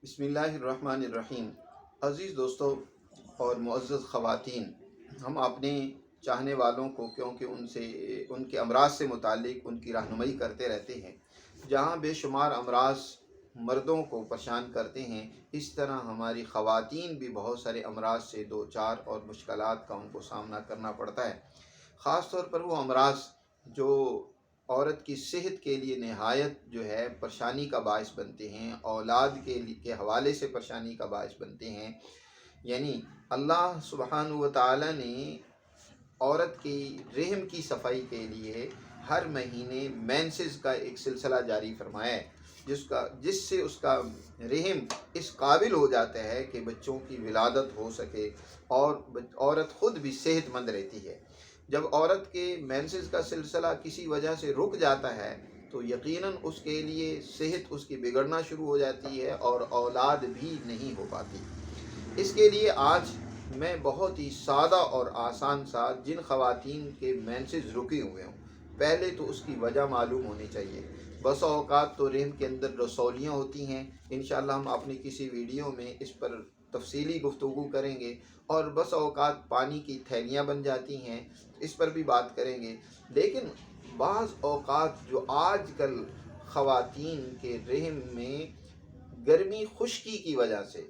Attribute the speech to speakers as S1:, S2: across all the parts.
S1: بسم اللہ الرحمن الرحیم۔ عزیز دوستو اور معزز خواتین، ہم اپنے چاہنے والوں کو کیونکہ ان کے امراض سے متعلق ان کی رہنمائی کرتے رہتے ہیں۔ جہاں بے شمار امراض مردوں کو پریشان کرتے ہیں، اس طرح ہماری خواتین بھی بہت سارے امراض سے دو چار اور مشکلات کا ان کو سامنا کرنا پڑتا ہے۔ خاص طور پر وہ امراض جو عورت کی صحت کے لیے نہایت پریشانی کا باعث بنتے ہیں، اولاد کے حوالے سے پریشانی کا باعث بنتے ہیں۔ یعنی اللہ سبحانہ و تعالی نے عورت کی رحم کی صفائی کے لیے ہر مہینے مینسز کا ایک سلسلہ جاری فرمایا ہے، جس سے اس کا رحم اس قابل ہو جاتا ہے کہ بچوں کی ولادت ہو سکے اور عورت خود بھی صحت مند رہتی ہے۔ جب عورت کے مینسز کا سلسلہ کسی وجہ سے رک جاتا ہے تو یقیناً اس کے لیے صحت اس کی بگڑنا شروع ہو جاتی ہے اور اولاد بھی نہیں ہو پاتی۔ اس کے لیے آج میں بہت ہی سادہ اور آسان سا جن خواتین کے مینسز رکے ہوئے ہوں، پہلے تو اس کی وجہ معلوم ہونی چاہیے۔ بس اوقات تو رحم کے اندر رسولیاں ہوتی ہیں، انشاءاللہ ہم اپنی کسی ویڈیو میں اس پر تفصیلی گفتگو کریں گے، اور بس اوقات پانی کی تھیلیاں بن جاتی ہیں، اس پر بھی بات کریں گے۔ لیکن بعض اوقات جو آج کل خواتین کے رحم میں گرمی خشکی کی وجہ سے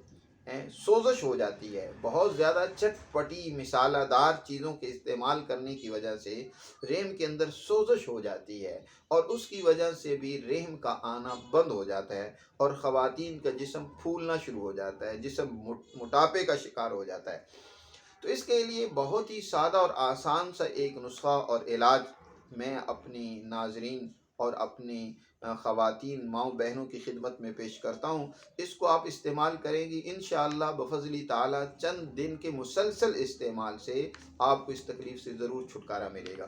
S1: سوزش ہو جاتی ہے، بہت زیادہ چٹ پٹی مسالہ دار چیزوں کے استعمال کرنے کی وجہ سے رحم کے اندر سوزش ہو جاتی ہے، اور اس کی وجہ سے بھی رحم کا آنا بند ہو جاتا ہے اور خواتین کا جسم پھولنا شروع ہو جاتا ہے، جسم موٹاپے کا شکار ہو جاتا ہے۔ تو اس کے لیے بہت ہی سادہ اور آسان سا ایک نسخہ اور علاج میں اپنی ناظرین اور اپنی خواتین ماؤں بہنوں کی خدمت میں پیش کرتا ہوں۔ اس کو آپ استعمال کریں گی انشاءاللہ بفضل تعالی، چند دن کے مسلسل استعمال سے آپ کو اس تکلیف سے ضرور چھٹکارا ملے گا۔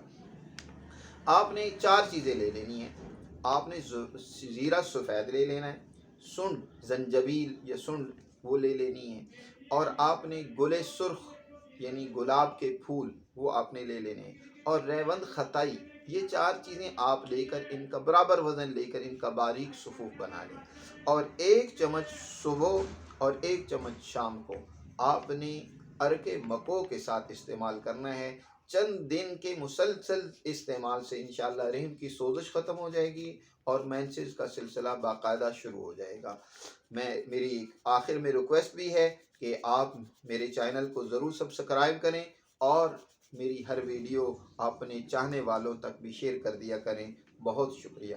S1: آپ نے 4 چیزیں لے لینی ہیں۔ آپ نے زیرہ سفید لے لینا ہے، سنڈ زنجبیل یا سنڈ وہ لے لینی ہے، اور آپ نے گل سرخ یعنی گلاب کے پھول وہ آپ نے لے لینے ہیں، اور ریوند خطائی۔ یہ 4 چیزیں آپ لے کر ان کا برابر وزن لے کر ان کا باریک صفوف بنا لیں، اور 1 چمچ صبح اور 1 چمچ شام کو آپ نے عرق مکو کے ساتھ استعمال کرنا ہے۔ چند دن کے مسلسل استعمال سے انشاءاللہ رحم کی سوزش ختم ہو جائے گی اور مینسز کا سلسلہ باقاعدہ شروع ہو جائے گا۔ میری آخر میں ریکویسٹ بھی ہے کہ آپ میرے چینل کو ضرور سبسکرائب کریں اور میری ہر ویڈیو اپنے چاہنے والوں تک بھی شیئر کر دیا کریں۔ بہت شکریہ۔